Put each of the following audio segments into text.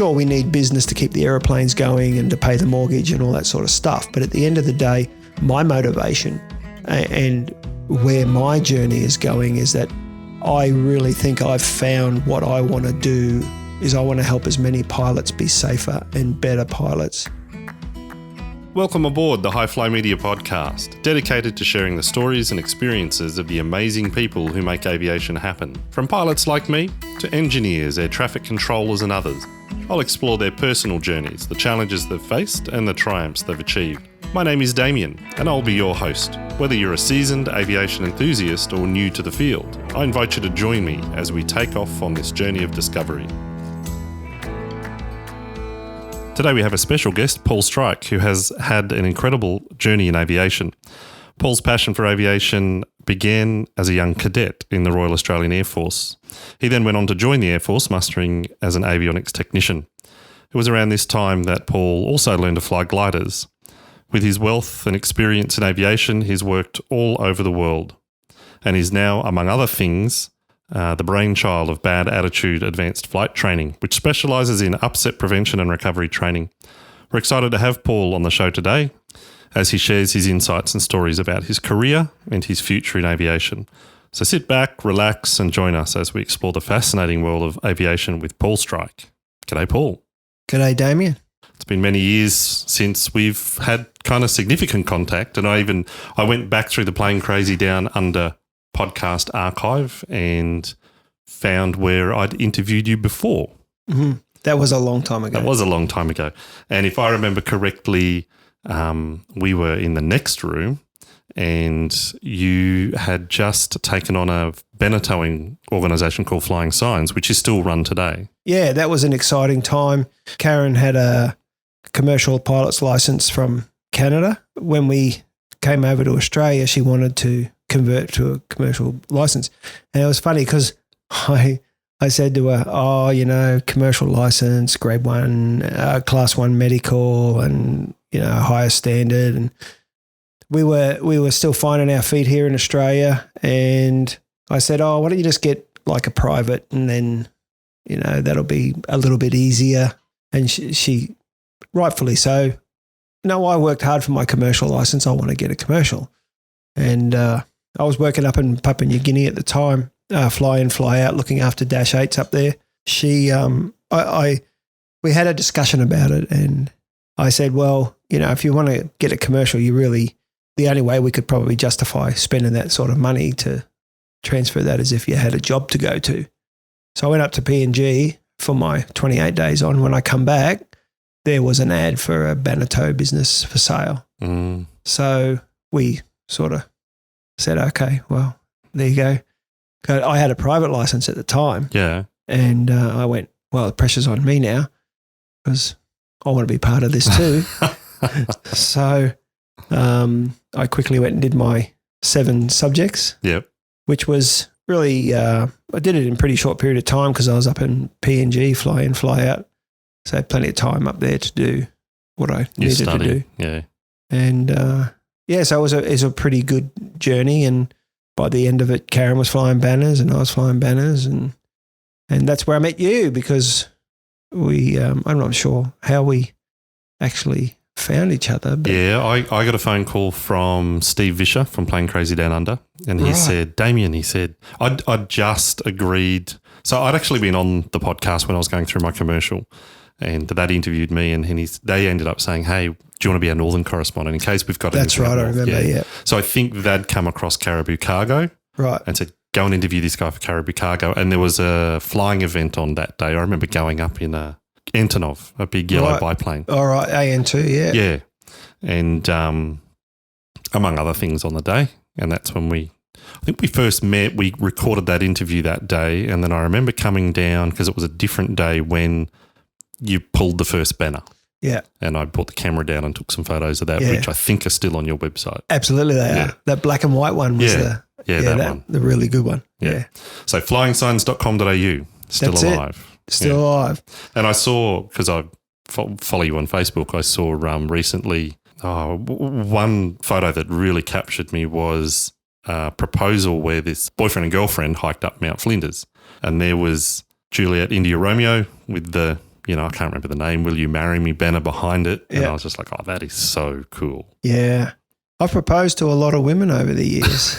sure, we need business to keep the aeroplanes going and to pay the mortgage and all that sort of stuff. But at the end of the day, my motivation and where my journey is going is that I really think I've found what I want to do is I want to help as many pilots be safer and better pilots. Welcome aboard the HiflyMedia Podcast, dedicated to sharing the stories and experiences of the amazing people who make aviation happen. From pilots like me to engineers, air traffic controllers and others. I'll explore their personal journeys, the challenges they've faced and the triumphs they've achieved. My name is Damien and I'll be your host. Whether you're a seasoned aviation enthusiast or new to the field, I invite you to join me as we take off on this journey of discovery. Today we have a special guest, Paul Strike, who has had an incredible journey in aviation. Paul's passion for aviation began as a young cadet in the Royal Australian Air Force. He then went on to join the Air Force, mustering as an avionics technician. It was around this time that Paul also learned to fly gliders. With his wealth and experience in aviation, he's worked all over the world and is now, among other things, the brainchild of Bad Attitude Advanced Flight Training, which specialises in upset prevention and recovery training. We're excited to have Paul on the show today as he shares his insights and stories about his career and his future in aviation. So sit back, relax and join us as we explore the fascinating world of aviation with Paul Strike. G'day, Paul. G'day, Damien. It's been many years since we've had kind of significant contact, and I went back through the Plane Crazy Down Under podcast archive and found where I'd interviewed you before. Mm-hmm. That was a long time ago. And if I remember correctly, we were in the next room and you had just taken on a banner-towing organisation called Flying Signs, which is still run today. Yeah, that was an exciting time. Karen had a commercial pilot's license from Canada. When we came over to Australia, she wanted to convert to a commercial license. And it was funny because I said to her, commercial license, grade 1, class 1 medical and, higher standard. And we were still finding our feet here in Australia. And I said, why don't you just get like a private and then, that'll be a little bit easier. And she rightfully so, I worked hard for my commercial license. I want to get a commercial. And I was working up in Papua New Guinea at the time, fly in, fly out, looking after Dash 8s up there. We had a discussion about it and I said, well, if you want to get a commercial, the only way we could probably justify spending that sort of money to transfer that is if you had a job to go to. So I went up to PNG for my 28 days on. When I come back, there was an ad for a banner tow business for sale. Mm. So we sort of said, okay, well, there you go. I had a private license at the time. Yeah. And I went, well, the pressure's on me now because I want to be part of this too. So I quickly went and did my 7 subjects. Yep. Which was really, I did it in a pretty short period of time because I was up in PNG, fly in, fly out. So I had plenty of time up there to do what I needed to do. Yeah. And so it was a pretty good journey. And by the end of it, Karen was flying banners and I was flying banners. And that's where I met you because I'm not sure how we actually found each other. But yeah, I got a phone call from Steve Vischer from Plane Crazy Down Under. And he said, Damien, I'd just agreed. So I'd actually been on the podcast when I was going through my commercial. And that interviewed me and they ended up saying, hey, do you want to be a Northern correspondent in case we've got That's right, I remember, yeah. So I think they'd come across Caribou Cargo. Right. And said, go and interview this guy for Caribou Cargo. And there was a flying event on that day. I remember going up in Antonov, a big yellow biplane. All right, AN2, yeah. Yeah. And among other things on the day. And that's when I think we first met. We recorded that interview that day. And then I remember coming down because it was a different day when you pulled the first banner. Yeah. And I brought the camera down and took some photos of that, which I think are still on your website. Absolutely they are. That black and white one was that one. The really good one. Yeah. So flyingsigns.com.au, still That's alive. Still alive. And I saw, because I follow you on Facebook, I saw recently one photo that really captured me was a proposal where this boyfriend and girlfriend hiked up Mount Flinders and there was Juliet India Romeo with the I can't remember the name, Will You Marry Me banner behind it. And I was just like, oh, that is so cool. Yeah. I've proposed to a lot of women over the years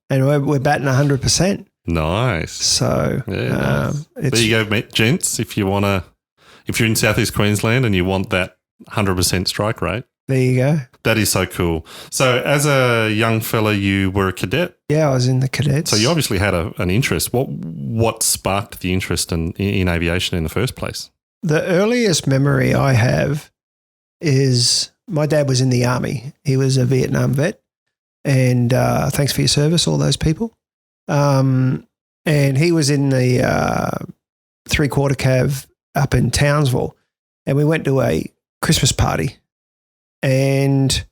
and we're batting 100%. Nice. So nice. There you go, gents. If you're in Southeast Queensland and you want that 100% strike rate. There you go. That is so cool. So as a young fella, you were a cadet? Yeah, I was in the cadets. So you obviously had an interest. What sparked the interest in aviation in the first place? The earliest memory I have is my dad was in the Army. He was a Vietnam vet. And thanks for your service, all those people. And he was in the 3/4 Cav up in Townsville. And we went to a Christmas party. And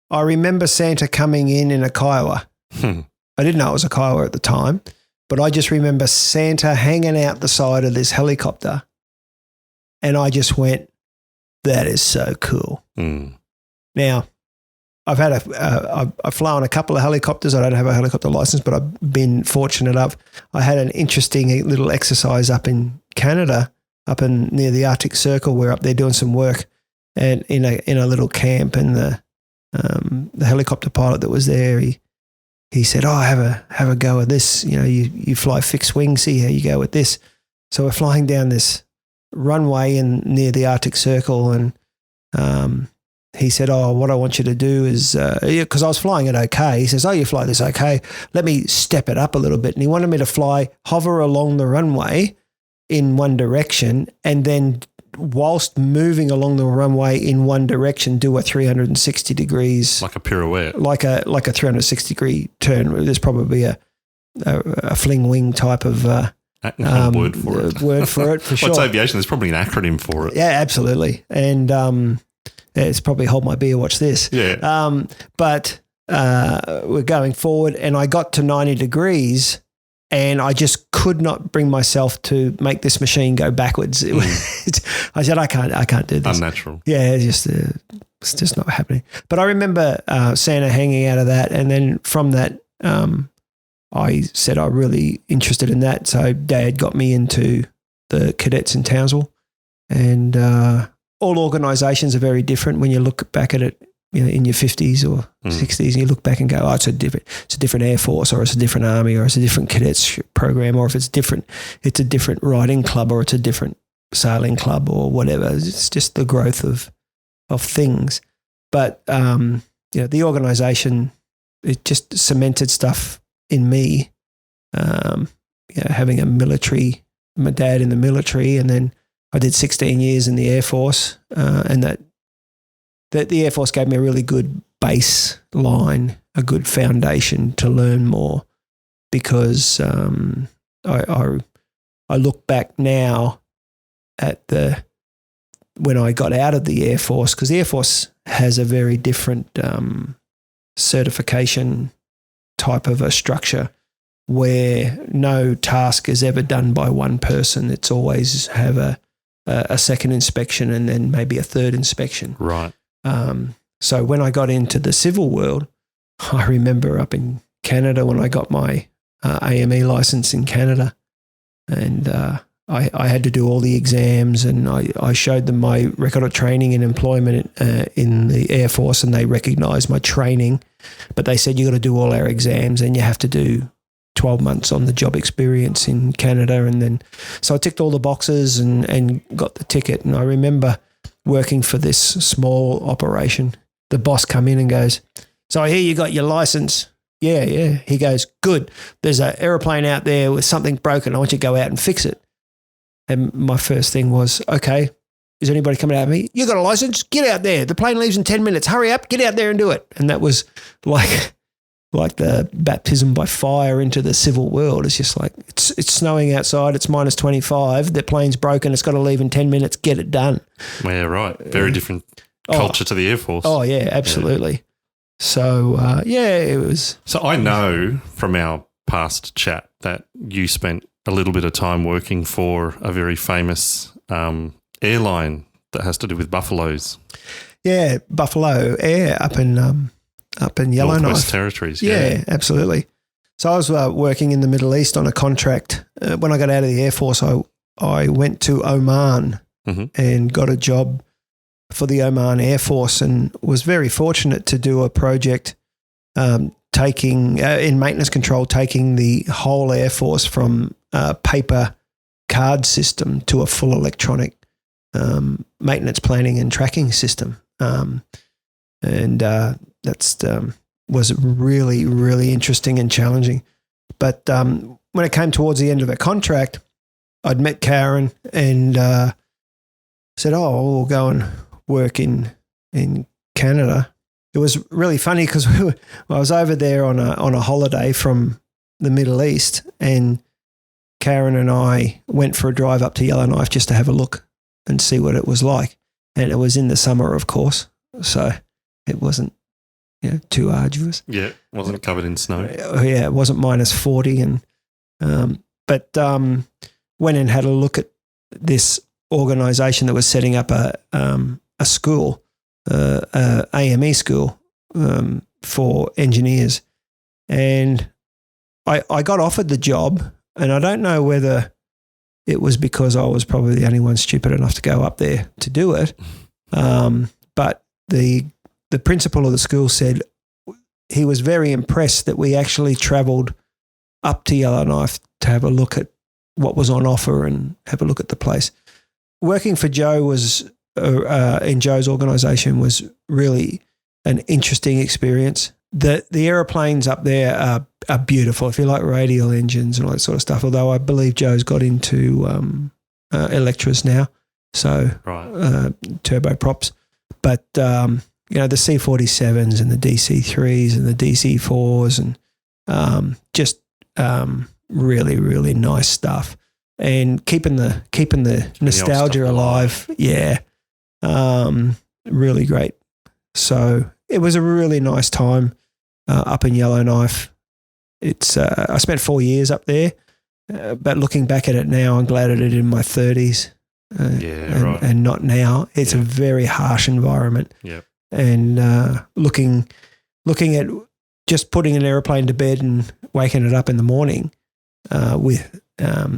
I remember Santa coming in a Kiowa. I didn't know it was a Kiowa at the time, but I just remember Santa hanging out the side of this helicopter. And I just went, that is so cool. Now, I've flown a couple of helicopters. I don't have a helicopter license, but I've been fortunate enough. I had an interesting little exercise up in Canada, near the Arctic Circle. We're up there doing some work. And in a little camp, and the helicopter pilot that was there, he said, "Oh, have a go at this. You fly fixed wing, see how you go with this." So we're flying down this runway near the Arctic Circle, and he said, "Oh, what I want you to do is because I was flying it okay." He says, "Oh, you fly this okay? Let me step it up a little bit." And he wanted me to hover along the runway in one direction, and then whilst moving along the runway in one direction, do a 360 degrees. Like a pirouette. Like a 360 degree turn. There's probably a fling wing type of word for it. Word for it, for sure. What's aviation? There's probably an acronym for it. Yeah, absolutely. And it's probably hold my beer, watch this. Yeah. But we're going forward, and I got to 90 degrees, and I just could not bring myself to make this machine go backwards. I said, I can't do this. Unnatural. Yeah, it's just not happening. But I remember Santa hanging out of that, and then from that, I said I'm really interested in that. So Dad got me into the cadets in Townsville, and all organisations are very different when you look back at it. In your 50s or 60s, and you look back and go, oh, it's a different Air Force, or it's a different Army, or it's a different cadets program, or if it's a different riding club, or it's a different sailing club, or whatever. It's just the growth of things. But the organisation, it just cemented stuff in me. Having my dad in the military, and then I did 16 years in the Air Force, and that the Air Force gave me a really good baseline, a good foundation to learn more, because I look back now at when I got out of the Air Force, because the Air Force has a very different certification type of a structure where no task is ever done by one person. It's always have a second inspection and then maybe a third inspection. Right. So when I got into the civil world, I remember up in Canada when I got my AME license in Canada, and I had to do all the exams, and I showed them my record of training and employment in the Air Force, and they recognised my training, but they said, you got to do all our exams and you have to do 12 months on the job experience in Canada. And then, so I ticked all the boxes and got the ticket. And I remember working for this small operation. The boss come in and goes, so I hear you got your license. Yeah. He goes, good. There's an aeroplane out there with something broken. I want you to go out and fix it. And my first thing was, okay, is anybody coming out of me? You got a license? Get out there. The plane leaves in 10 minutes. Hurry up, get out there and do it. And that was like the baptism by fire into the civil world. It's just like, it's snowing outside. It's minus 25. The plane's broken. It's got to leave in 10 minutes. Get it done. Yeah, right. Very different culture to the Air Force. Oh, yeah, absolutely. Yeah. So, it was. So I know from our past chat that you spent a little bit of time working for a very famous airline that has to do with buffaloes. Yeah, Buffalo Air up in Yellowknife. Northwest Territories. Yeah, absolutely. So I was working in the Middle East on a contract. When I got out of the Air Force, I I went to Oman and got a job for the Oman Air Force, and was very fortunate to do a project taking in maintenance control, taking the whole Air Force from a paper card system to a full electronic maintenance planning and tracking system. That's was really, really interesting and challenging. But when it came towards the end of the contract, I'd met Karen and said, "Oh, we'll go and work in Canada." It was really funny because I was over there on a holiday from the Middle East, and Karen and I went for a drive up to Yellowknife just to have a look and see what it was like. And it was in the summer, of course, so it wasn't too arduous. Yeah, it wasn't covered in snow. Yeah, it wasn't minus 40, but went and had a look at this organisation that was setting up a school, AME school for engineers, and I got offered the job, and I don't know whether it was because I was probably the only one stupid enough to go up there to do it, but the principal of the school said he was very impressed that we actually travelled up to Yellowknife to have a look at what was on offer and have a look at the place. Working for Joe was in Joe's organisation was really an interesting experience. The aeroplanes up there are beautiful. If you like radial engines and all that sort of stuff, although I believe Joe's got into Electras now, so turboprops. But the C-47s and the DC-3s and the DC-4s and just really, really nice stuff. And keeping the nostalgia alive. Yeah. Really great. So it was a really nice time up in Yellowknife. It's I spent 4 years up there, but looking back at it now, I'm glad I did it in my 30s and not now. It's a very harsh environment. Yeah. And looking at just putting an airplane to bed and waking it up in the morning with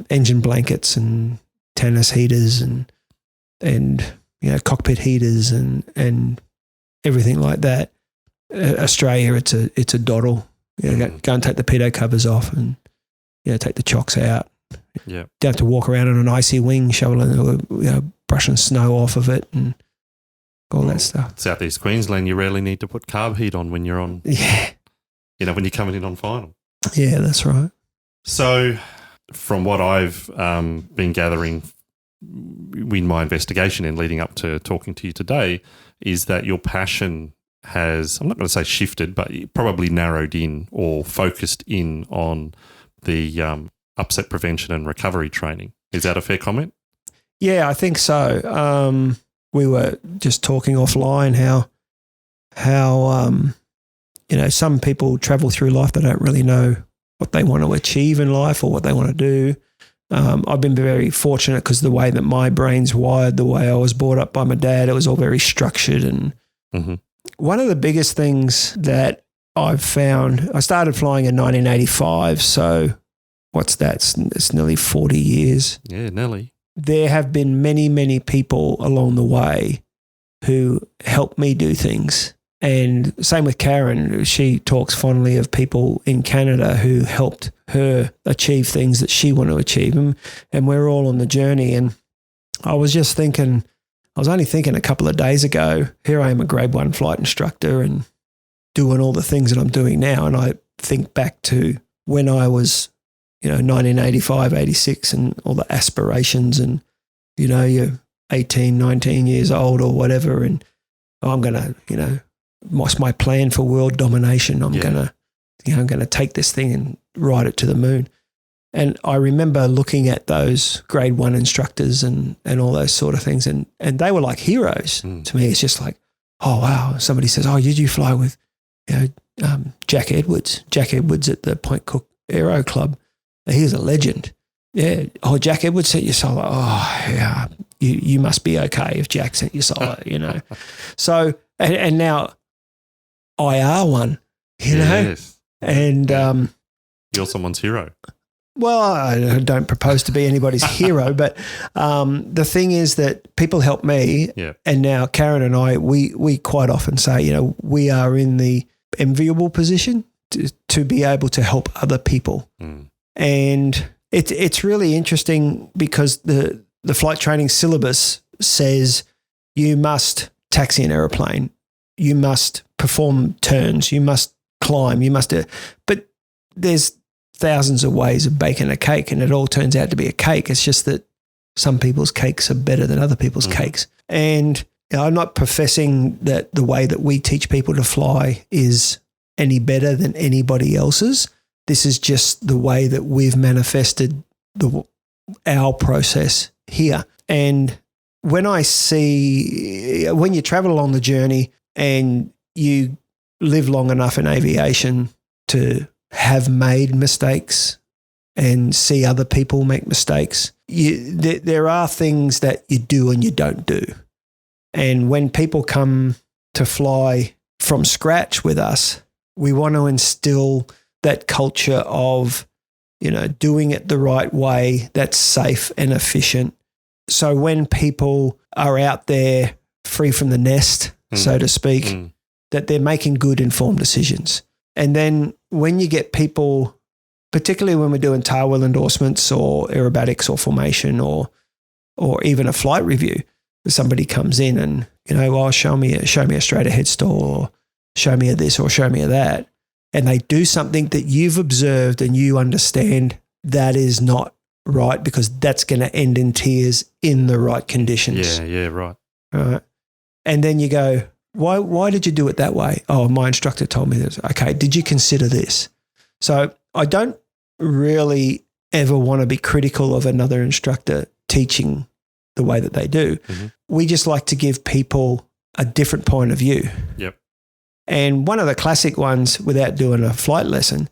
engine blankets and tennis heaters and cockpit heaters and everything like that. Australia, it's a doddle. Go and take the pitot covers off and take the chocks out. Yeah, don't have to walk around on an icy wing, shoveling, brushing snow off of it and all that stuff. Southeast Queensland, you rarely need to put carb heat on when you're on. Yeah, when you're coming in on final. Yeah, that's right. So, from what I've been gathering in my investigation and leading up to talking to you today, is that your passion has, I'm not going to say shifted, but probably narrowed in or focused in on the upset prevention and recovery training. Is that a fair comment? Yeah, I think so. We were just talking offline how some people travel through life, they don't really know what they want to achieve in life or what they want to do. I've been very fortunate because the way that my brain's wired, the way I was brought up by my dad, it was all very structured. And one of the biggest things that I've found, I started flying in 1985. So what's that? It's nearly 40 years. Yeah, nearly. There have been many, many people along the way who helped me do things. And same with Karen. She talks fondly of people in Canada who helped her achieve things that she wanted to achieve. And we're all on the journey. And I was only thinking a couple of days ago, here I am, a grade 1 flight instructor and doing all the things that I'm doing now. And I think back to when I was, 1985, 86 and all the aspirations and, you're 18, 19 years old or whatever. And I'm going to, what's my plan for world domination? I'm going to take this thing and ride it to the moon. And I remember looking at those grade 1 instructors and all those sort of things. And they were like heroes to me. It's just like, oh, wow. Somebody says, oh, did you fly with, Jack Edwards? Jack Edwards at the Point Cook Aero Club. He's a legend. Yeah. Oh, Jack Edwards sent you solo. Oh, yeah. You must be okay if Jack sent you solo, So, and now I are one, Yes. And you're someone's hero. Well, I don't propose to be anybody's hero, but the thing is that people help me, and now Karen and I, we quite often say, we are in the enviable position to be able to help other people. And it's really interesting because the flight training syllabus says you must taxi an aeroplane, you must perform turns, you must climb, you must do, but there's thousands of ways of baking a cake, and it all turns out to be a cake. It's just that some people's cakes are better than other people's cakes. And I'm not professing that the way that we teach people to fly is any better than anybody else's. This is just the way that we've manifested our process here. And when you travel along the journey and you live long enough in aviation to have made mistakes and see other people make mistakes, there are things that you do and you don't do. And when people come to fly from scratch with us, we want to instill that culture of, doing it the right way that's safe and efficient. So when people are out there free from the nest, so to speak, that they're making good informed decisions. And then when you get people, particularly when we're doing tail wheel endorsements or aerobatics or formation or even a flight review, somebody comes in and, show me a straight ahead stall, or show me a this or show me a that. And they do something that you've observed and you understand that is not right, because that's going to end in tears in the right conditions. Yeah, right. All right. And then you go, why did you do it that way? Oh, my instructor told me this. Okay, did you consider this? So I don't really ever want to be critical of another instructor teaching the way that they do. We just like to give people a different point of view. Yep. And one of the classic ones, without doing a flight lesson,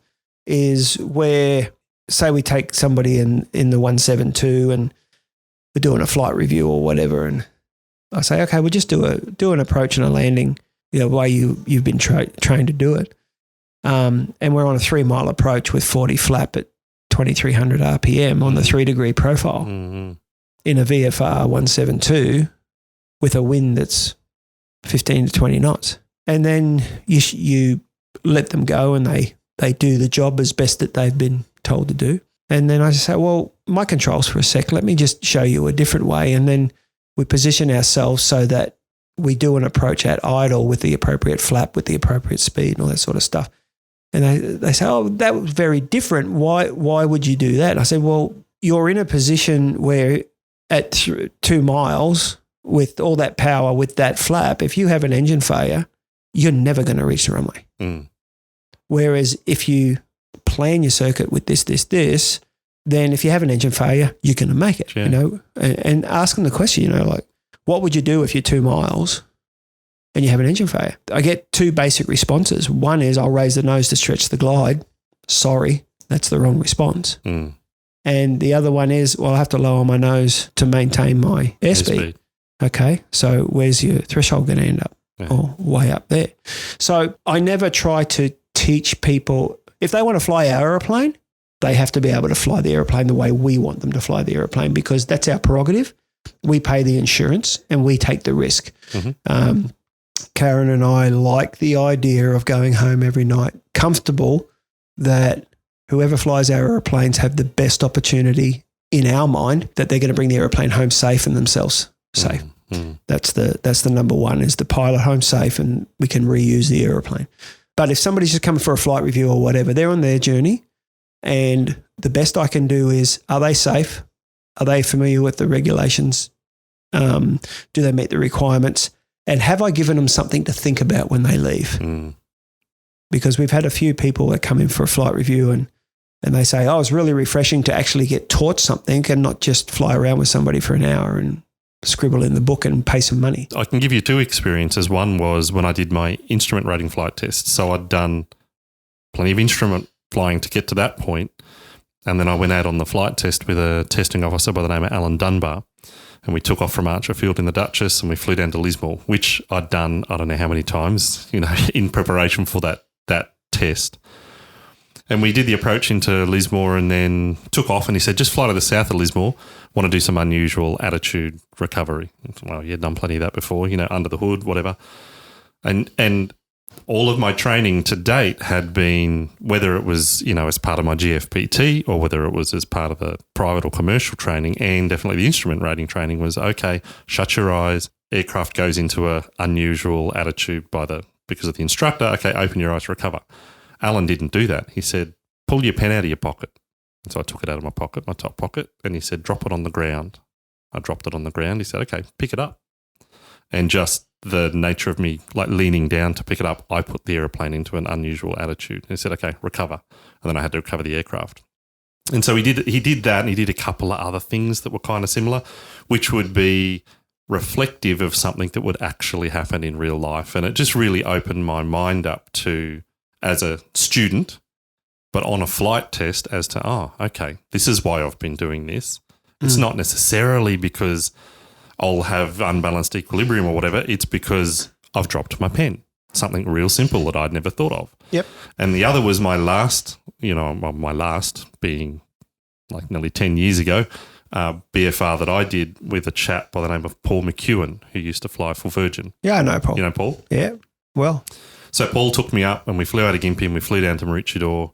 is where, say we take somebody in the 172 and we're doing a flight review or whatever, and I say, okay, we'll just do an approach and a landing, the way you've been trained to do it. And we're on a 3 mile approach with 40 flap at 2,300 RPM on the 3 degree profile in a VFR 172 with a wind that's 15 to 20 knots. And then you let them go and they do the job as best that they've been told to do. And then I just say, well, my controls for a sec, let me just show you a different way. And then we position ourselves so that we do an approach at idle with the appropriate flap, with the appropriate speed and all that sort of stuff. And they say, oh, that was very different. Why would you do that? And I said, well, you're in a position where at 2 miles with all that power, with that flap, if you have an engine failure, you're never going to reach the runway. Whereas if you plan your circuit with this, then if you have an engine failure, you're going to make it, and ask them the question, like, what would you do if you're 2 miles and you have an engine failure? I get 2 basic responses. One is I'll raise the nose to stretch the glide. Sorry, that's the wrong response. And the other one is, well, I have to lower my nose to maintain my airspeed. Okay, so where's your threshold going to end up? Or way up there. So I never try to teach people, if they want to fly our aeroplane, they have to be able to fly the aeroplane the way we want them to fly the aeroplane, because that's our prerogative. We pay the insurance and we take the risk. Karen and I like the idea of going home every night comfortable that whoever flies our aeroplanes have the best opportunity in our mind that they're going to bring the aeroplane home safe and themselves safe. That's the number one, is the pilot home safe and we can reuse the aeroplane. But if somebody's just coming for a flight review or whatever, they're on their journey, and the best I can do is, are they safe? Are they familiar with the regulations? Do they meet the requirements? And have I given them something to think about when they leave? Because we've had a few people that come in for a flight review and they say, oh, it's really refreshing to actually get taught something and not just fly around with somebody for an hour and scribble in the book and pay some money. I can give you 2 experiences. One was when I did my instrument rating flight test. So I'd done plenty of instrument flying to get to that point. And then I went out on the flight test with a testing officer by the name of Alan Dunbar. And we took off from Archer Field in the Duchess and we flew down to Lismore, which I'd done I don't know how many times, in preparation for that test. And we did the approach into Lismore and then took off, and he said, just fly to the south of Lismore, want to do some unusual attitude recovery. Well, you'd done plenty of that before, under the hood, whatever. And all of my training to date had been, whether it was, as part of my GFPT or whether it was as part of the private or commercial training, and definitely the instrument rating training, was, okay, shut your eyes, aircraft goes into a unusual attitude because of the instructor, okay, open your eyes, recover. Alan didn't do that. He said, pull your pen out of your pocket. And so I took it out of my pocket, my top pocket, and he said, drop it on the ground. I dropped it on the ground. He said, okay, pick it up. And just the nature of me leaning down to pick it up, I put the airplane into an unusual attitude. And he said, okay, recover. And then I had to recover the aircraft. And so he did that, and he did a couple of other things that were kind of similar, which would be reflective of something that would actually happen in real life. And it just really opened my mind up to, as a student, but on a flight test, as to, okay, this is why I've been doing this. It's not necessarily because I'll have unbalanced equilibrium or whatever. It's because I've dropped my pen. Something real simple that I'd never thought of. Yep. And the other was my last being nearly 10 years ago, BFR that I did with a chap by the name of Paul McEwen, who used to fly for Virgin. Yeah, I know Paul. You know Paul? Yeah, well. So Paul took me up and we flew out of Gympie and we flew down to Maroochydore.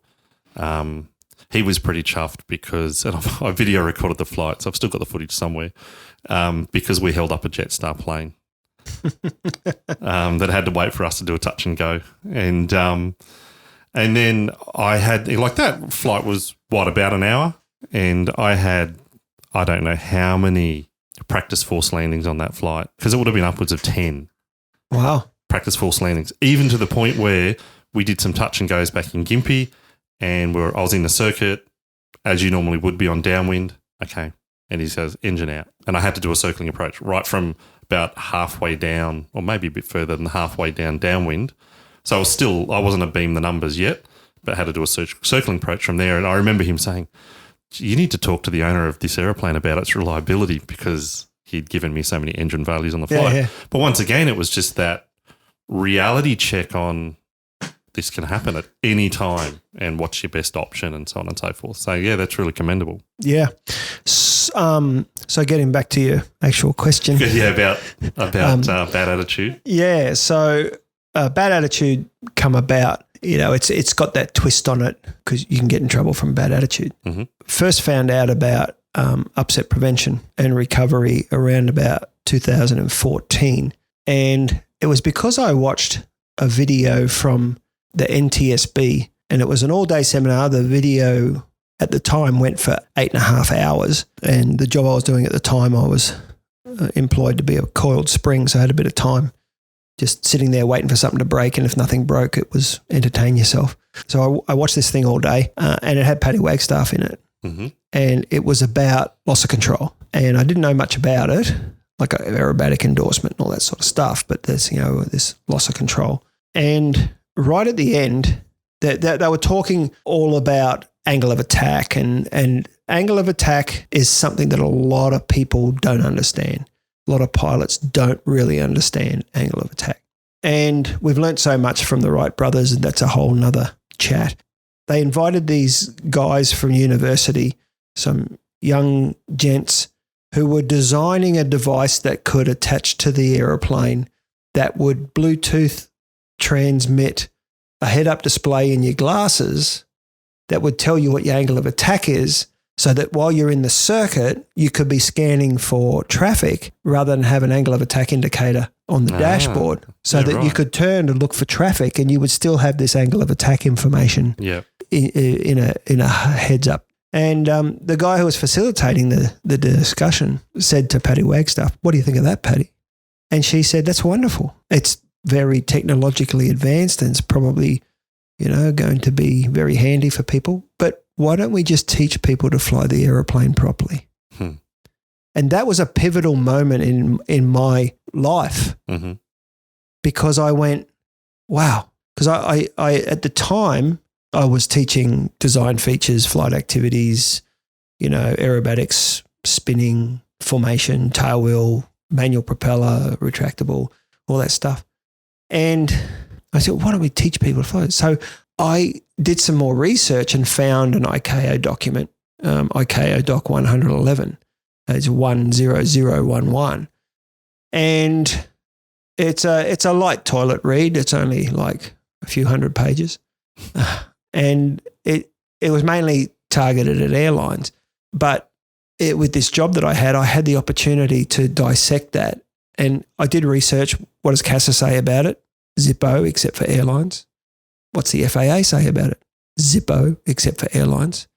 He was pretty chuffed because, and I video recorded the flight, so I've still got the footage somewhere, because we held up a Jetstar plane that had to wait for us to do a touch and go. And then I had, that flight was, about an hour? And I had, I don't know how many practice force landings on that flight, because it would have been upwards of 10. Wow. Practice force landings, even to the point where we did some touch and goes back in Gympie, and I was in the circuit, as you normally would be on downwind. Okay. And he says, engine out. And I had to do a circling approach right from about halfway down, or maybe a bit further than halfway down downwind. So I wasn't a beam the numbers yet, but had to do a circling approach from there. And I remember him saying, you need to talk to the owner of this aeroplane about its reliability, because he'd given me so many engine failures on the flight. Yeah. But once again, it was just that reality check on, this can happen at any time, and what's your best option, and so on and so forth. So, yeah, that's really commendable. Yeah. So getting back to your actual question. Yeah, about bad attitude. Yeah, so bad attitude come about, it's got that twist on it, because you can get in trouble from bad attitude. Mm-hmm. First found out about upset prevention and recovery around about 2014. And it was because I watched a video from the NTSB, and it was an all-day seminar. The video at the time went for 8.5 hours, and the job I was doing at the time, I was employed to be a coiled spring, so I had a bit of time just sitting there waiting for something to break, and if nothing broke, it was entertain yourself. So I watched this thing all day, and it had Paddy Wagstaff in it, mm-hmm. and it was about loss of control, and I didn't know much about it, like aerobatic endorsement and all that sort of stuff, but there's, this loss of control. And right at the end, they were talking all about angle of attack, and angle of attack is something that a lot of people don't understand. A lot of pilots don't really understand angle of attack. And we've learnt so much from the Wright brothers, and that's a whole nother chat. They invited these guys from university, some young gents, who were designing a device that could attach to the aeroplane that would Bluetooth transmit a head-up display in your glasses that would tell you what your angle of attack is, so that while you're in the circuit, you could be scanning for traffic rather than have an angle of attack indicator on the dashboard, so that you could turn to look for traffic, and you would still have this angle of attack information in a heads-up. And the guy who was facilitating the discussion said to Paddy Wagstaff, "What do you think of that, Paddy?" And she said, "That's wonderful. It's very technologically advanced, and it's probably, going to be very handy for people. But why don't we just teach people to fly the aeroplane properly?" And that was a pivotal moment in my life, mm-hmm. because I went, wow. Because I at the time, I was teaching design features, flight activities, aerobatics, spinning, formation, tail wheel, manual propeller, retractable, all that stuff. And I said, why don't we teach people to fly? So I did some more research and found an ICAO document, ICAO Doc 111. It's 10011. And it's a light toilet read. It's only like a few hundred pages. And it was mainly targeted at airlines. But with this job that I had the opportunity to dissect that. And I did research, what does CASA say about it? Zippo, except for airlines. What's the FAA say about it? Zippo, except for airlines.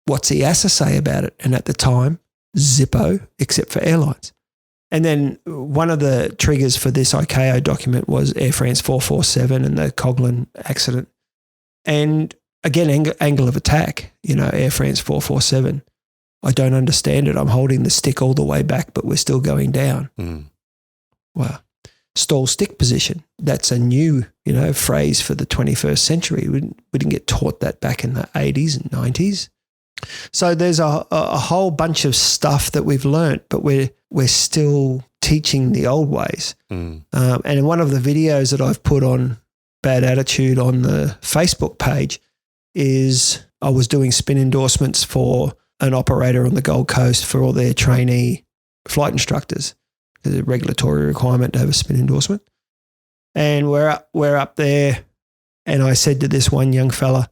What's the EASA say about it? And at the time, Zippo, except for airlines. And then one of the triggers for this ICAO document was Air France 447 and the Coghlan accident. And again, angle of attack, Air France 447. I don't understand it. I'm holding the stick all the way back, but we're still going down. Wow. Stall stick position. That's a new, phrase for the 21st century. We didn't get taught that back in the 80s and 90s. So there's a whole bunch of stuff that we've learnt, but we're still teaching the old ways. And in one of the videos that I've put on Bad Attitude on the Facebook page is I was doing spin endorsements for an operator on the Gold Coast for all their trainee flight instructors. There's a regulatory requirement to have a spin endorsement. And we're up there, and I said to this one young fella,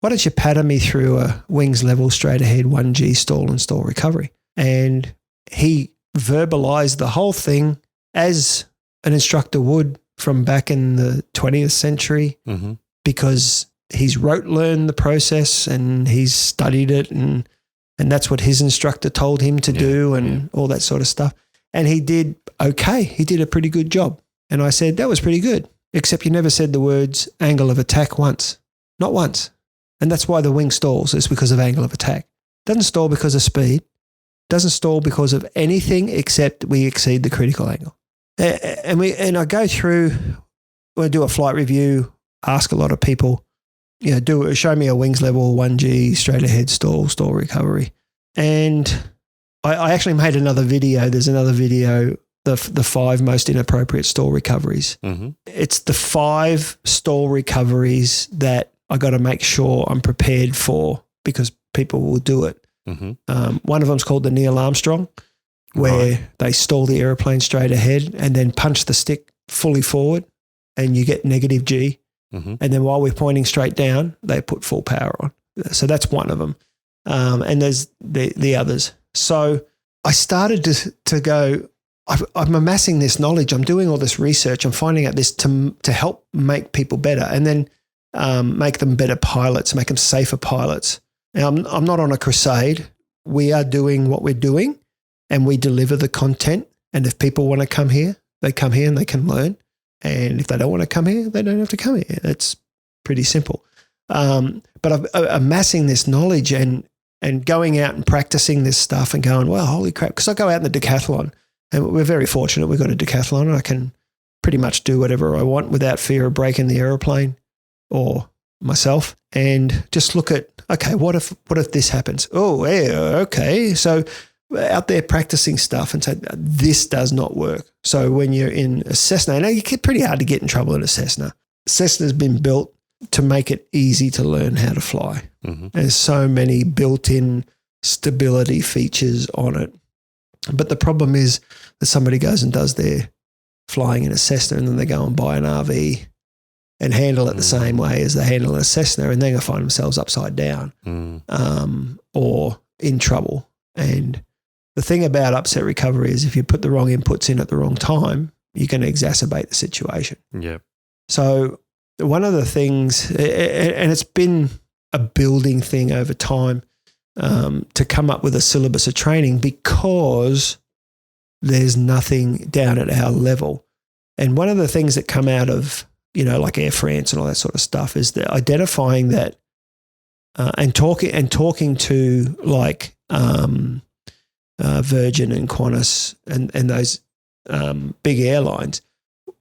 why don't you pattern me through a wings level straight ahead 1G stall and stall recovery? And he verbalized the whole thing as an instructor would from back in the 20th century because he's learned the process and he's studied it and that's what his instructor told him to do and all that sort of stuff. And he did okay. He did a pretty good job. And I said, that was pretty good, except you never said the words angle of attack once, not once. And that's why the wing stalls is because of angle of attack. Doesn't stall because of speed. Doesn't stall because of anything except we exceed the critical angle. And I go through, when I do a flight review, ask a lot of people, show me a wings level 1G straight ahead stall recovery. And I actually made another video. There's another video, the 5 most inappropriate stall recoveries. It's the 5 stall recoveries that I got to make sure I'm prepared for because people will do it. One of them is called the Neil Armstrong, where they stall the aeroplane straight ahead and then punch the stick fully forward and you get negative G. And then while we're pointing straight down, they put full power on. So that's one of them. And there's the others. So I started to go, I'm amassing this knowledge. I'm doing all this research. I'm finding out this to help make people better and then make them better pilots, make them safer pilots. Now, I'm not on a crusade. We are doing what we're doing and we deliver the content. And if people want to come here, they come here and they can learn. And if they don't want to come here, they don't have to come here. It's pretty simple. But I'm amassing this knowledge and going out and practicing this stuff and going, well, holy crap. Because I go out in the decathlon and we're very fortunate. We've got a decathlon and I can pretty much do whatever I want without fear of breaking the aeroplane or myself and just look at, okay, what if this happens? Oh, yeah, okay. So out there practicing stuff and say, this does not work. So when you're in a Cessna, now you get pretty hard to get in trouble in a Cessna. Cessna's been built to make it easy to learn how to fly. There's so many built-in stability features on it. But the problem is that somebody goes and does their flying in a Cessna and then they go and buy an RV and handle it the same way as they handle a Cessna and they're going to find themselves upside down or in trouble. And the thing about upset recovery is if you put the wrong inputs in at the wrong time, you're going to exacerbate the situation. Yeah. So one of the things, and it's been a building thing over time to come up with a syllabus of training because there's nothing down at our level. And one of the things that come out of, like Air France and all that sort of stuff is that identifying that and talking to like Virgin and Qantas and those big airlines,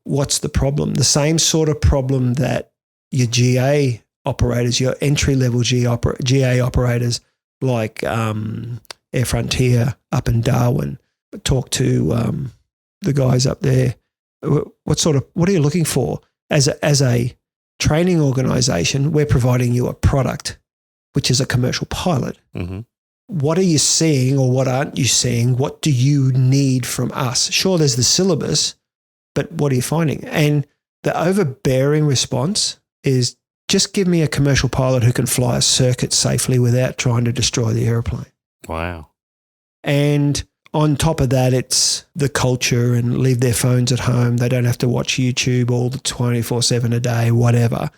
what's the problem? The same sort of problem that your GA operators, your entry-level GA operators like Air Frontier up in Darwin, talk to the guys up there. What are you looking for as a training organization, we're providing you a product, which is a commercial pilot. Mm-hmm. What are you seeing or what aren't you seeing? What do you need from us? Sure, there's the syllabus, but what are you finding? And the overbearing response is just give me a commercial pilot who can fly a circuit safely without trying to destroy the airplane. Wow. And on top of that, it's the culture and leave their phones at home. They don't have to watch YouTube all the 24/7 a day, whatever.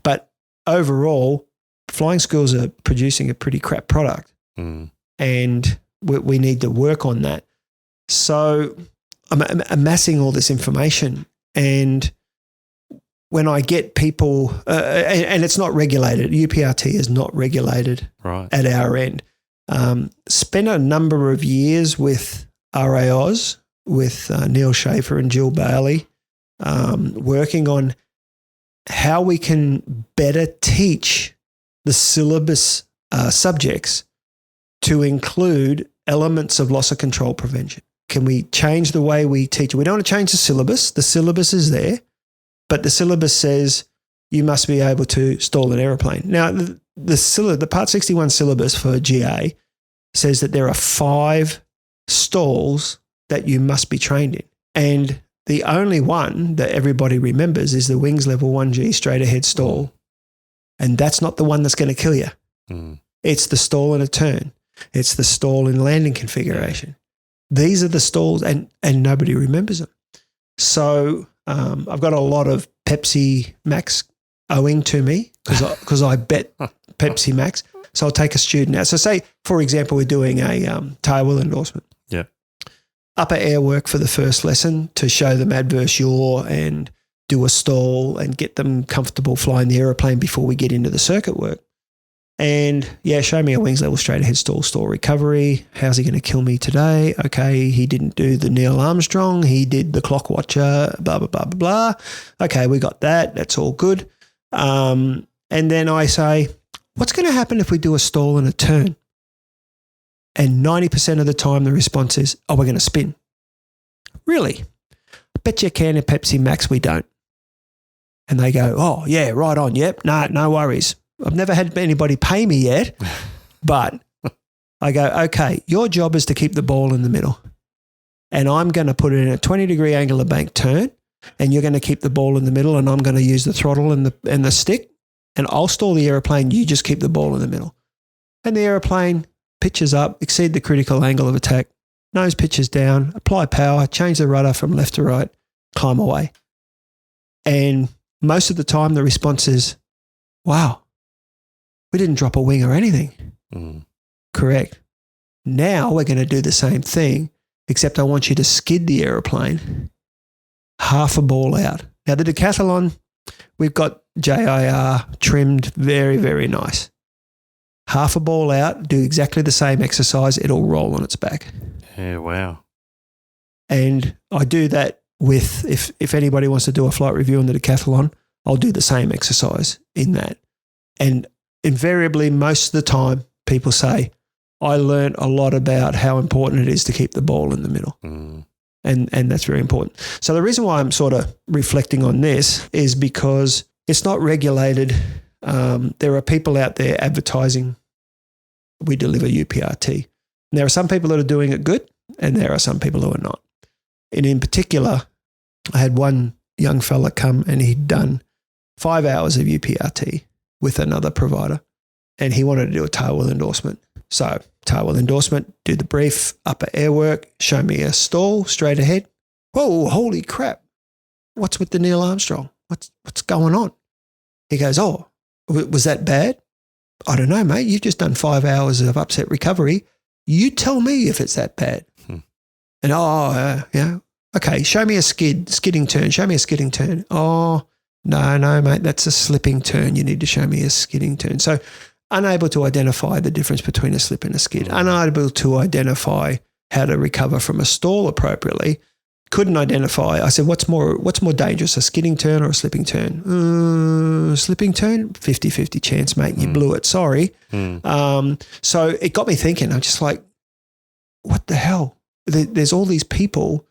But overall, flying schools are producing a pretty crap product. And we need to work on that. So I'm amassing all this information, and when I get people, and it's not regulated, UPRT is not regulated at our end. Spent a number of years with RAOs, with Neil Schaefer and Jill Bailey, working on how we can better teach the syllabus subjects to include elements of loss of control prevention. Can we change the way we teach? We don't want to change the syllabus. The syllabus is there, but the syllabus says you must be able to stall an aeroplane. Now, the Part 61 syllabus for GA says that there are 5 stalls that you must be trained in. And the only one that everybody remembers is the wings level 1G straight ahead stall. And that's not the one that's going to kill you. It's the stall in a turn. It's the stall in landing configuration. These are the stalls, and nobody remembers them. So I've got a lot of Pepsi Max owing to me because I bet Pepsi Max. So I'll take a student out. So say, for example, we're doing a tail wheel endorsement. Yeah. Upper air work for the first lesson to show them adverse yaw and do a stall and get them comfortable flying the aeroplane before we get into the circuit work. And show me a wings level straight ahead stall recovery. How's he going to kill me today? Okay, he didn't do the Neil Armstrong. He did the clock watcher, blah, blah, blah, blah, blah. Okay, we got that. That's all good. And then I say, what's going to happen if we do a stall and a turn? And 90% of the time the response is, we're going to spin. Really? I bet you can at Pepsi Max we don't. And they go, right on. Yep, no worries. I've never had anybody pay me yet, but I go, okay, your job is to keep the ball in the middle. And I'm going to put it in a 20-degree angle of bank turn, and you're going to keep the ball in the middle, and I'm going to use the throttle and the stick, and I'll stall the aeroplane. You just keep the ball in the middle. And the aeroplane pitches up, exceed the critical angle of attack, nose pitches down, apply power, change the rudder from left to right, climb away. And most of the time the response is, wow, we didn't drop a wing or anything. Correct. Now we're going to do the same thing, except I want you to skid the aeroplane half a ball out. Now the decathlon, we've got JIR trimmed very, very nice. Half a ball out, do exactly the same exercise, it'll roll on its back. Yeah, wow. And I do that with, if anybody wants to do a flight review on the decathlon, I'll do the same exercise in that. And invariably, most of the time, people say, I learned a lot about how important it is to keep the ball in the middle. And that's very important. So the reason why I'm sort of reflecting on this is because it's not regulated. There are people out there advertising we deliver UPRT. And there are some people that are doing it good, and there are some people who are not. And in particular, I had one young fella come and he'd done 5 hours of UPRT with another provider, and he wanted to do a tail wheel endorsement. So tail wheel endorsement, do the brief, upper air work, show me a stall straight ahead. Whoa, holy crap. What's with the Neil Armstrong? What's going on? He goes, oh, was that bad? I don't know, mate. You've just done 5 hours of upset recovery. You tell me if it's that bad. And okay, show me a skidding turn. Show me a skidding turn. Oh, no, mate, that's a slipping turn. You need to show me a skidding turn. So unable to identify the difference between a slip and a skid, unable to identify how to recover from a stall appropriately, couldn't identify. I said, what's more dangerous, a skidding turn or a slipping turn? Slipping turn, 50-50 chance, mate. You blew it. Sorry. So it got me thinking. I'm just like, what the hell? There's all these people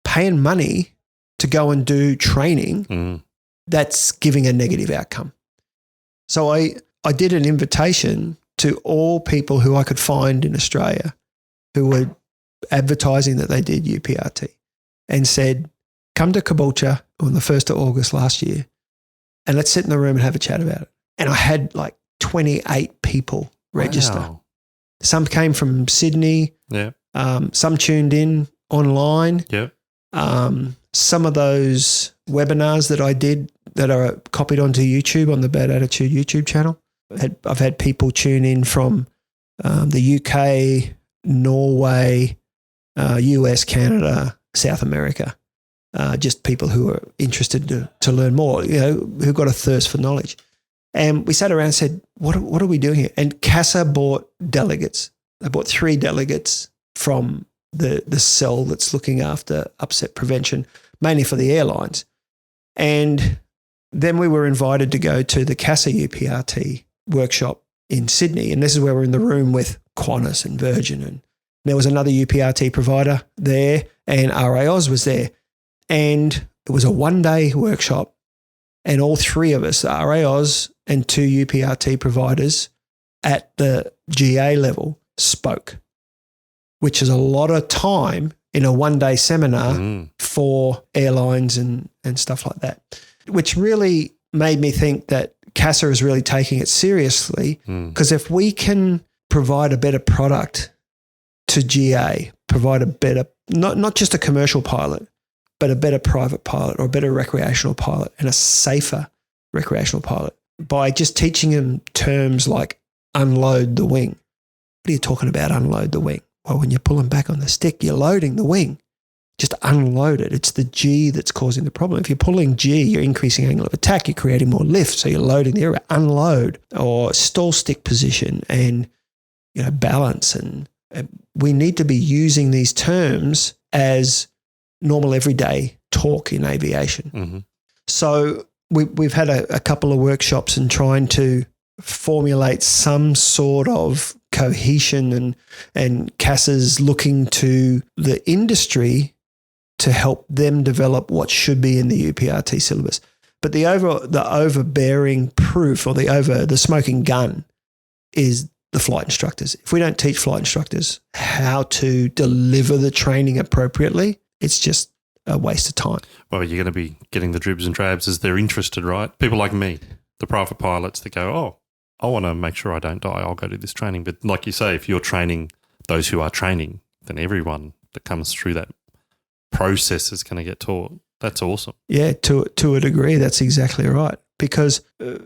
paying money to go and do training that's giving a negative outcome. So I did an invitation to all people who I could find in Australia who were advertising that they did UPRT and said, come to Caboolture on the 1st of August last year and let's sit in the room and have a chat about it. And I had like 28 people register. Wow. Some came from Sydney. Yeah. Some tuned in online. Yeah. Some of those webinars that I did that are copied onto YouTube on the Bad Attitude YouTube channel. I've had people tune in from the UK, Norway, US, Canada, South America. Just people who are interested to learn more, who've got a thirst for knowledge. And we sat around and said, what are we doing here? And CASA bought delegates. They bought 3 delegates from the cell that's looking after upset prevention, mainly for the airlines. And then we were invited to go to the CASA UPRT workshop in Sydney. And this is where we're in the room with Qantas and Virgin. And there was another UPRT provider there and RAOS was there. And it was a 1-day workshop. And all 3 of us, RAOS and 2 UPRT providers at the GA level, spoke, which is a lot of time in a 1-day seminar for airlines and stuff like that, which really made me think that CASA is really taking it seriously, because if we can provide a better product to GA, provide a better, not just a commercial pilot, but a better private pilot or a better recreational pilot and a safer recreational pilot by just teaching them terms like unload the wing. What are you talking about, unload the wing? Well, when you're pulling back on the stick, you're loading the wing. Just unload it. It's the G that's causing the problem. If you're pulling G, you're increasing angle of attack. You're creating more lift, so you're loading the area. Unload or stall stick position and balance. And we need to be using these terms as normal everyday talk in aviation. Mm-hmm. So we've had a couple of workshops and trying to formulate some sort of cohesion and CASA's looking to the industry to help them develop what should be in the UPRT syllabus. But the overbearing proof or the smoking gun is the flight instructors. If we don't teach flight instructors how to deliver the training appropriately, it's just a waste of time. Well, you're going to be getting the dribs and drabs as they're interested, right? People like me, the private pilots that go, oh, I want to make sure I don't die. I'll go to this training. But like you say, if you're training those who are training, then everyone that comes through that process is going to get taught. That's awesome. Yeah, to a degree, that's exactly right. Because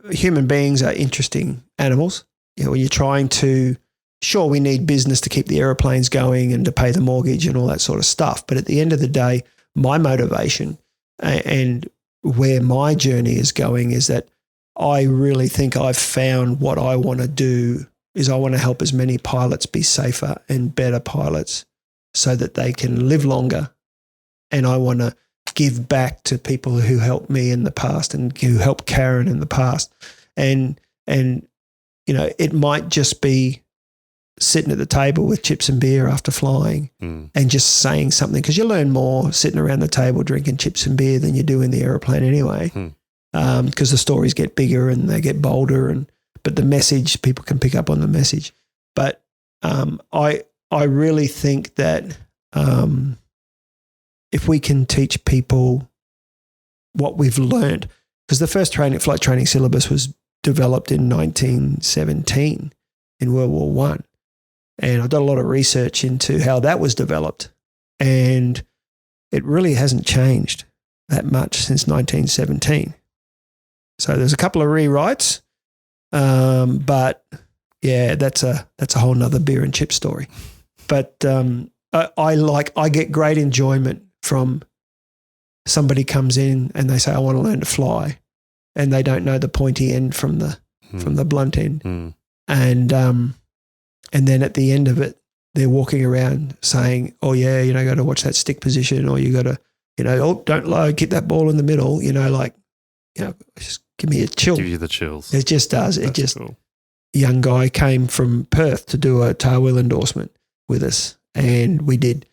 human beings are interesting animals. When you're trying to, sure, we need business to keep the aeroplanes going and to pay the mortgage and all that sort of stuff. But at the end of the day, my motivation and where my journey is going is that I really think I've found what I want to do is I want to help as many pilots be safer and better pilots so that they can live longer. And I want to give back to people who helped me in the past and who helped Karen in the past. And it might just be sitting at the table with chips and beer after flying and just saying something, because you learn more sitting around the table drinking chips and beer than you do in the aeroplane anyway, because the stories get bigger and they get bolder, but the message, people can pick up on the message. But I really think that if we can teach people what we've learned, because the first flight training syllabus was developed in 1917 in World War I. And I've done a lot of research into how that was developed. And it really hasn't changed that much since 1917. So there's a couple of rewrites. But yeah, that's a whole nother beer and chip story. But I get great enjoyment from somebody comes in and they say, I want to learn to fly. And they don't know the pointy end from the blunt end. And then at the end of it, they're walking around saying, oh yeah, you got to watch that stick position, or you got to, oh, don't load, keep that ball in the middle, just give me a chill. Give you the chills. It just does. That's cool. A young guy came from Perth to do a tail wheel endorsement with us, and we did.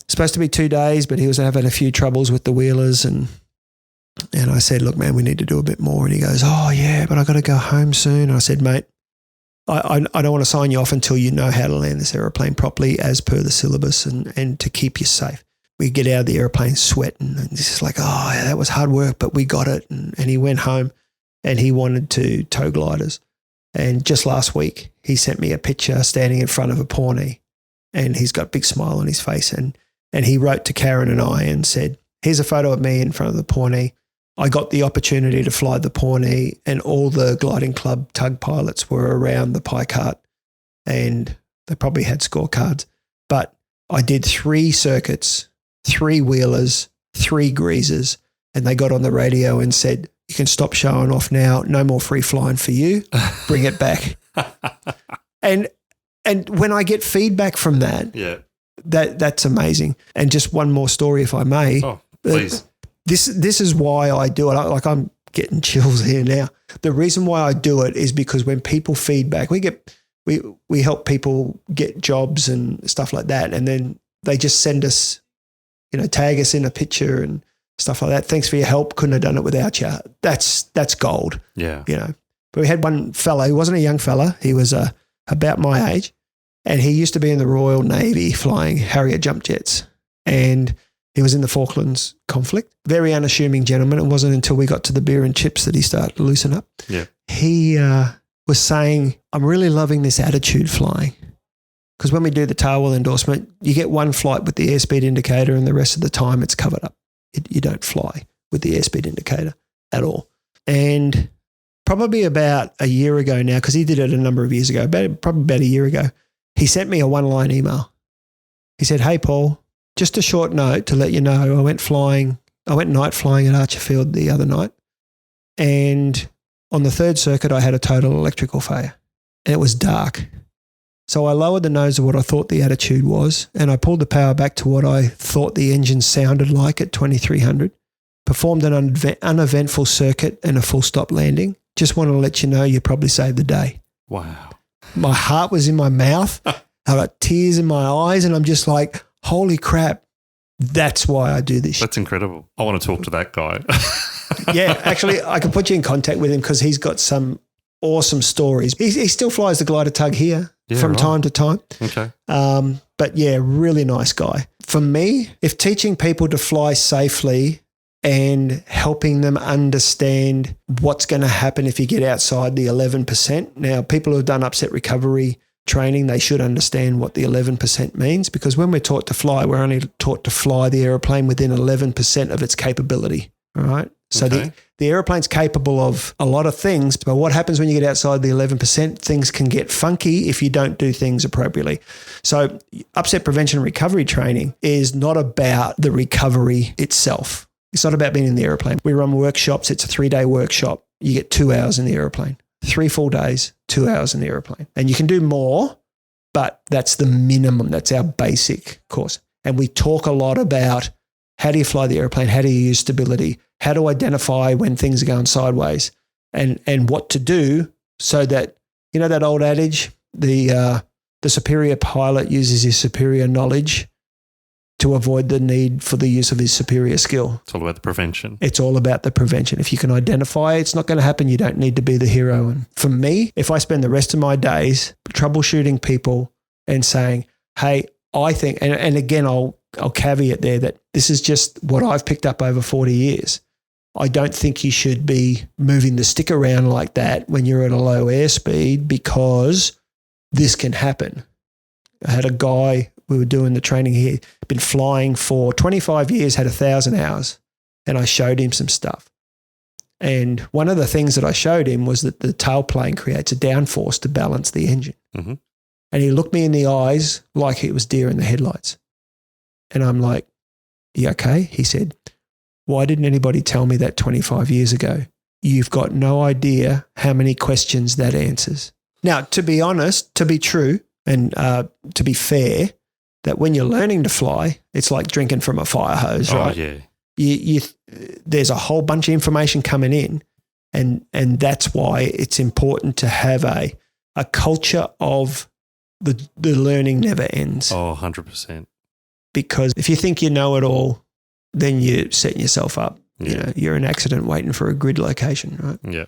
Supposed to be 2 days, but he was having a few troubles with the wheelers, and And I said, look, man, we need to do a bit more. And he goes, oh, yeah, but I got to go home soon. And I said, mate, I don't want to sign you off until you know how to land this aeroplane properly as per the syllabus and to keep you safe. We get out of the aeroplane sweating and it's just like, oh, yeah, that was hard work, but we got it. And he went home and he wanted to tow gliders. And just last week, he sent me a picture standing in front of a Pawnee and he's got a big smile on his face. And he wrote to Karen and I and said, here's a photo of me in front of the Pawnee. I got the opportunity to fly the Pawnee and all the gliding club tug pilots were around the pie cart and they probably had scorecards. But I did 3 circuits, 3 wheelers, 3 greasers, and they got on the radio and said, you can stop showing off now. No more free flying for you. Bring it back. And when I get feedback from that, that's amazing. And just one more story, if I may. Oh, please. This is why I do it. I'm getting chills here now. The reason why I do it is because when people feedback, we help people get jobs and stuff like that, and then they just send us, tag us in a picture and stuff like that. Thanks for your help. Couldn't have done it without you. That's gold. Yeah. But we had one fella. He wasn't a young fella. He was about my age, and he used to be in the Royal Navy flying Harrier jump jets, and he was in the Falklands conflict. Very unassuming gentleman. It wasn't until we got to the beer and chips that he started to loosen up. Yeah. He was saying, I'm really loving this attitude flying. Because when we do the tailwheel endorsement, you get one flight with the airspeed indicator and the rest of the time it's covered up. You don't fly with the airspeed indicator at all. And probably about a year ago now, because he did it a number of years ago, probably about a year ago, he sent me a 1-line email. He said, hey, Paul, just a short note to let you know I went night flying at Archerfield the other night, and on the 3rd circuit I had a total electrical failure and it was dark. So I lowered the nose of what I thought the attitude was and I pulled the power back to what I thought the engine sounded like at 2300, performed an uneventful circuit and a full stop landing. Just want to let you know you probably saved the day. Wow. My heart was in my mouth. I got tears in my eyes and I'm just like, holy crap, that's why I do this. That's incredible. I want to talk to that guy. Yeah, actually, I can put you in contact with him because he's got some awesome stories. He still flies the glider tug here from time to time. Okay. But yeah, really nice guy. For me, if teaching people to fly safely and helping them understand what's going to happen if you get outside the 11%. Now, people who have done upset recovery training, they should understand what the 11% means, because when we're taught to fly, we're only taught to fly the aeroplane within 11% of its capability. All right. So the aeroplane's capable of a lot of things, but what happens when you get outside the 11%? Things can get funky if you don't do things appropriately. So upset prevention and recovery training is not about the recovery itself. It's not about being in the aeroplane. We run workshops. It's a 3-day workshop. You get 2 hours in the aeroplane, 3 full days, 2 hours in the aeroplane. And you can do more, but that's the minimum. That's our basic course. And we talk a lot about how do you fly the aeroplane? How do you use stability? How to identify when things are going sideways and what to do so that, you know, that old adage, the superior pilot uses his superior knowledge to avoid the need for the use of his superior skill. It's all about the prevention. It's all about the prevention. If you can identify it's not going to happen, you don't need to be the hero. And for me, if I spend the rest of my days troubleshooting people and saying, hey, I think, and again, I'll caveat there that this is just what I've picked up over 40 years. I don't think you should be moving the stick around like that when you're at a low airspeed, because this can happen. I had a guy, we were doing the training here, been flying for 25 years, had 1,000 hours, and I showed him some stuff. And one of the things that I showed him was that the tailplane creates a downforce to balance the engine. Mm-hmm. And he looked me in the eyes like it was deer in the headlights. And I'm like, you okay? He said, why didn't anybody tell me that 25 years ago? You've got no idea how many questions that answers. Now, to be honest, to be true, and to be fair, that when you're learning to fly, it's like drinking from a fire hose, right? Oh, yeah. There's a whole bunch of information coming in, and that's why it's important to have a culture of the learning never ends. Oh, 100%. Because if you think you know it all, then you're setting yourself up you're an accident waiting for a grid location, right? Yeah.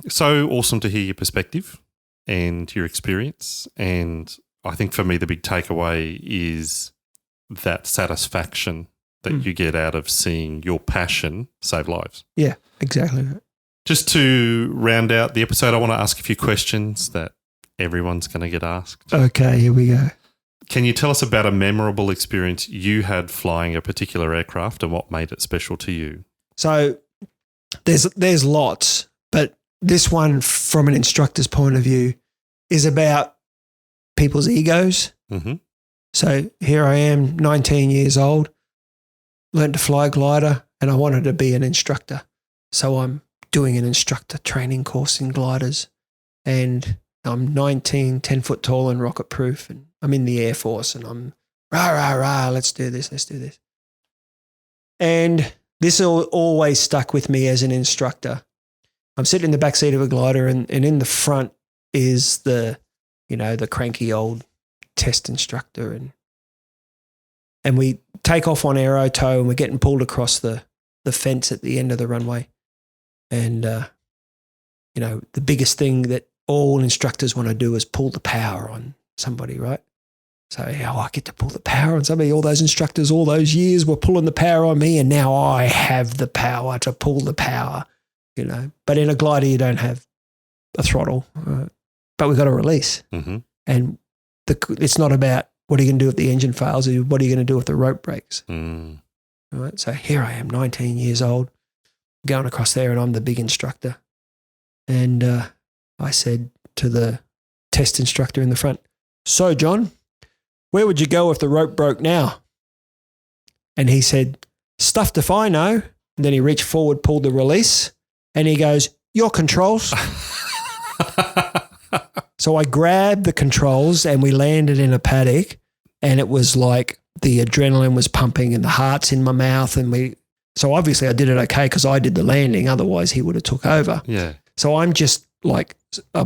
So awesome to hear your perspective and your experience. And I think for me, the big takeaway is that satisfaction that you get out of seeing your passion save lives. Yeah, exactly. Just to round out the episode, I want to ask a few questions that everyone's going to get asked. Okay, here we go. Can you tell us about a memorable experience you had flying a particular aircraft and what made it special to you? So there's lots, but this one from an instructor's point of view is about people's egos. Mm-hmm. So here I am, 19 years old, learned to fly a glider, and I wanted to be an instructor. So I'm doing an instructor training course in gliders, and I'm 19, 10 foot tall and rocket proof, and I'm in the Air Force, and I'm rah, rah, rah, let's do this. And this always stuck with me as an instructor. I'm sitting in the back seat of a glider, and in the front is the cranky old test instructor, and we take off on aero tow, and we're getting pulled across the fence at the end of the runway. And, the biggest thing that all instructors want to do is pull the power on somebody, right? So, I get to pull the power on somebody. All those instructors all those years were pulling the power on me, and now I have the power to pull the power, But in a glider, you don't have a throttle, but we've got a release. Mm-hmm. And it's not about what are you going to do if the engine fails, or what are you going to do if the rope breaks. Mm. All right, so here I am, 19 years old, going across there, and I'm the big instructor. And I said to the test instructor in the front, "So, John, where would you go if the rope broke now?" And he said, "Stuffed if I know." And then he reached forward, pulled the release, and he goes, "Your controls." So I grabbed the controls, and we landed in a paddock, and it was like the adrenaline was pumping and the heart's in my mouth. So obviously I did it okay because I did the landing. Otherwise he would have took over. Yeah. So I'm just like a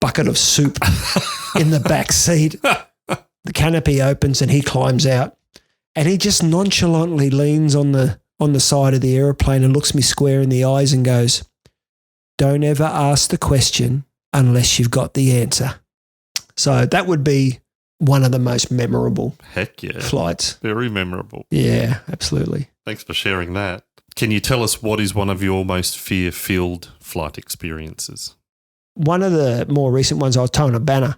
bucket of soup in the back seat. The canopy opens and he climbs out, and he just nonchalantly leans on the side of the aeroplane and looks me square in the eyes and goes, "Don't ever ask the question unless you've got the answer." So that would be one of the most memorable flights. Very memorable. Yeah, absolutely. Thanks for sharing that. Can you tell us what is one of your most fear-filled flight experiences? One of the more recent ones, I was towing a banner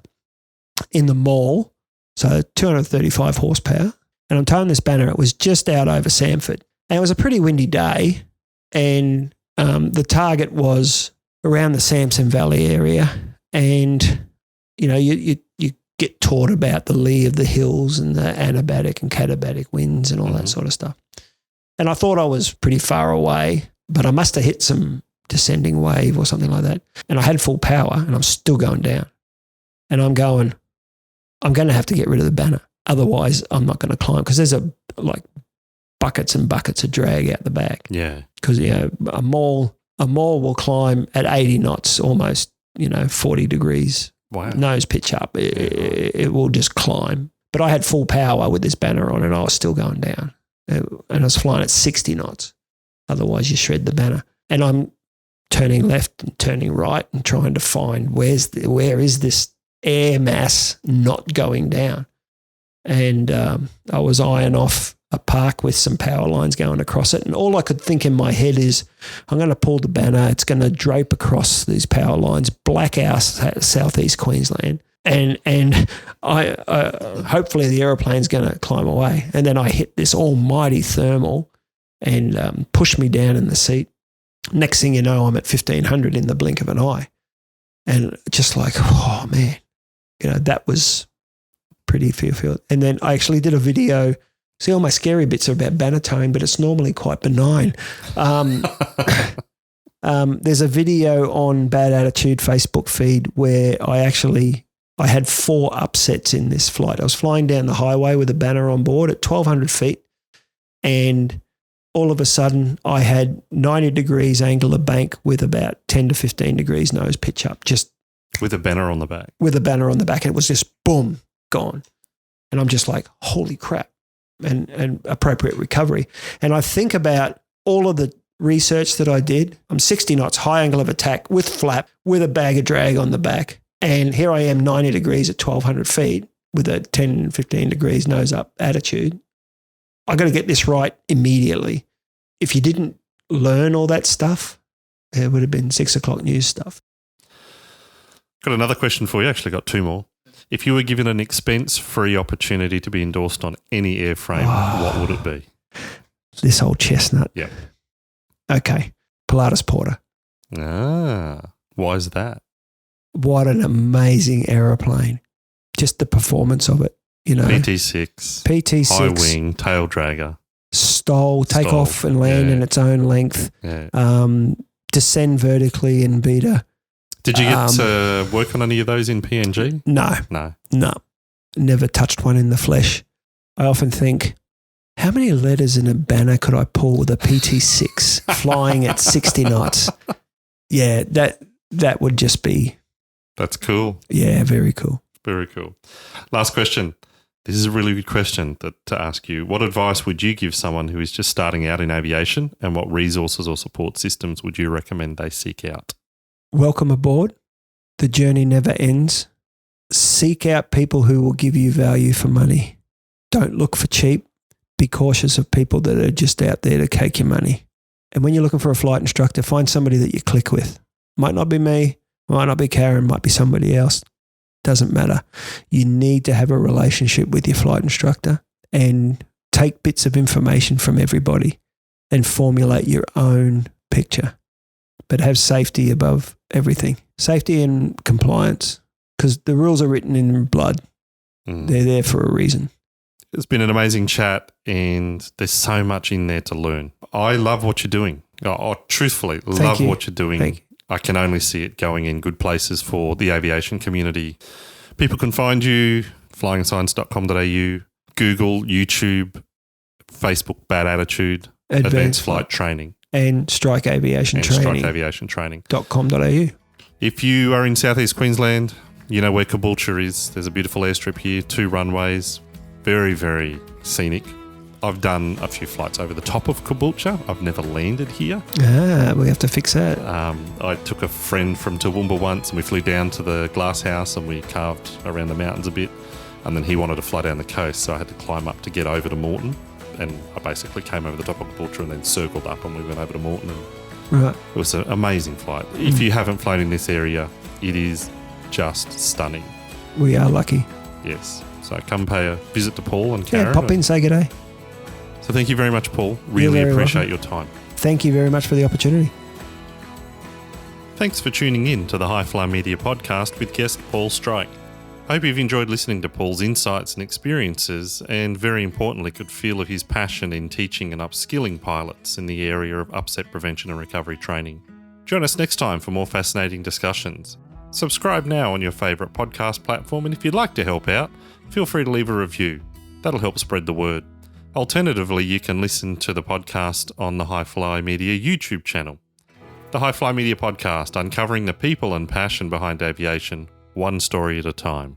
in the mall, so 235 horsepower, and I'm towing this banner. It was just out over Samford, and it was a pretty windy day, and the target was around the Samson Valley area, and you get taught about the lee of the hills and the anabatic and katabatic winds and all that sort of stuff. And I thought I was pretty far away, but I must have hit some descending wave or something like that. And I had full power, and I'm still going down. And I'm going to have to get rid of the banner. Otherwise, I'm not going to climb, because there's buckets and buckets of drag out the back. Yeah. Because, a mall will climb at 80 knots, almost, 40 degrees. Wow. Nose pitch up. It will just climb. But I had full power with this banner on, and I was still going down. And I was flying at 60 knots. Otherwise, you shred the banner. And I'm turning left and turning right and trying to find where is this air mass not going down. And I was eyeing off a park with some power lines going across it. And all I could think in my head is, I'm going to pull the banner. It's going to drape across these power lines, black out southeast Queensland. And I hopefully the aeroplane's going to climb away. And then I hit this almighty thermal and push me down in the seat. Next thing you know, I'm at 1,500 in the blink of an eye. And just like, oh, man, that was pretty fearful. And then I actually did a video. See, all my scary bits are about banner towing, but it's normally quite benign. There's a video on Bad Attitude Facebook feed where I had 4 upsets in this flight. I was flying down the highway with a banner on board at 1,200 feet, and all of a sudden I had 90 degrees angle of bank with about 10 to 15 degrees nose pitch up, just with a banner on the back. With a banner on the back, and it was just boom, gone. And I'm just like, holy crap. And appropriate recovery. And I think about all of the research that I did. I'm 60 knots, high angle of attack with flap, with a bag of drag on the back. And here I am 90 degrees at 1,200 feet with a 10, 15 degrees nose up attitude. I got to get this right immediately. If you didn't learn all that stuff, it would have been 6 o'clock news stuff. Got another question for you. Actually got two more. If you were given an expense-free opportunity to be endorsed on any airframe, what would it be? This old chestnut. Yeah. Okay. Pilatus Porter. Why is that? What an amazing aeroplane. Just the performance of it, you know. PT6. High wing, tail dragger. Stall, take off and land in its own length. Yeah. Descend vertically in beta. Did you get to work on any of those in PNG? No. Never touched one in the flesh. I often think, how many letters in a banner could I pull with a PT6 flying at 60 knots? Yeah, that would just be... That's cool. Yeah, very cool. Very cool. Last question. This is a really good question to ask you. What advice would you give someone who is just starting out in aviation, and what resources or support systems would you recommend they seek out? Welcome aboard. The journey never ends. Seek out people who will give you value for money. Don't look for cheap. Be cautious of people that are just out there to take your money. And when you're looking for a flight instructor, find somebody that you click with. Might not be me, might not be Karen, might be somebody else. Doesn't matter. You need to have a relationship with your flight instructor and take bits of information from everybody and formulate your own picture. But have safety above everything. Safety and compliance, because the rules are written in blood. They're there for a reason. It's been an amazing chat, and there's so much in there to learn. I love what you're doing. Truthfully, love what you're doing. Thank you. I can only see it going in good places for the aviation community. People can find you, flyingscience.com.au, Google, YouTube, Facebook, Bad Attitude, Advanced Flight Training. And Strike Aviation Training. StrikeAviationTraining.com.au. If you are in Southeast Queensland, you know where Caboolture is. There's a beautiful airstrip here, 2 runways, very, very scenic. I've done a few flights over the top of Caboolture. I've never landed here. We have to fix that. I took a friend from Toowoomba once, and we flew down to the glass house and we carved around the mountains a bit. And then he wanted to fly down the coast, so I had to climb up to get over to Moreton. And I basically came over the top of Caboolture and then circled up, and we went over to Moreton. And it was an amazing flight. If you haven't flown in this area, it is just stunning. We are lucky. Yes. So come pay a visit to Paul and Karen. Yeah, pop in, say good day. So thank you very much, Paul. Really appreciate your time. Thank you very much for the opportunity. Thanks for tuning in to the HiflyMedia Podcast with guest Paul Strike. I hope you've enjoyed listening to Paul's insights and experiences, and very importantly could feel of his passion in teaching and upskilling pilots in the area of upset prevention and recovery training. Join us next time for more fascinating discussions. Subscribe now on your favourite podcast platform, and if you'd like to help out, feel free to leave a review. That'll help spread the word. Alternatively, you can listen to the podcast on the HiflyMedia YouTube channel. The HiflyMedia Podcast, uncovering the people and passion behind aviation, one story at a time.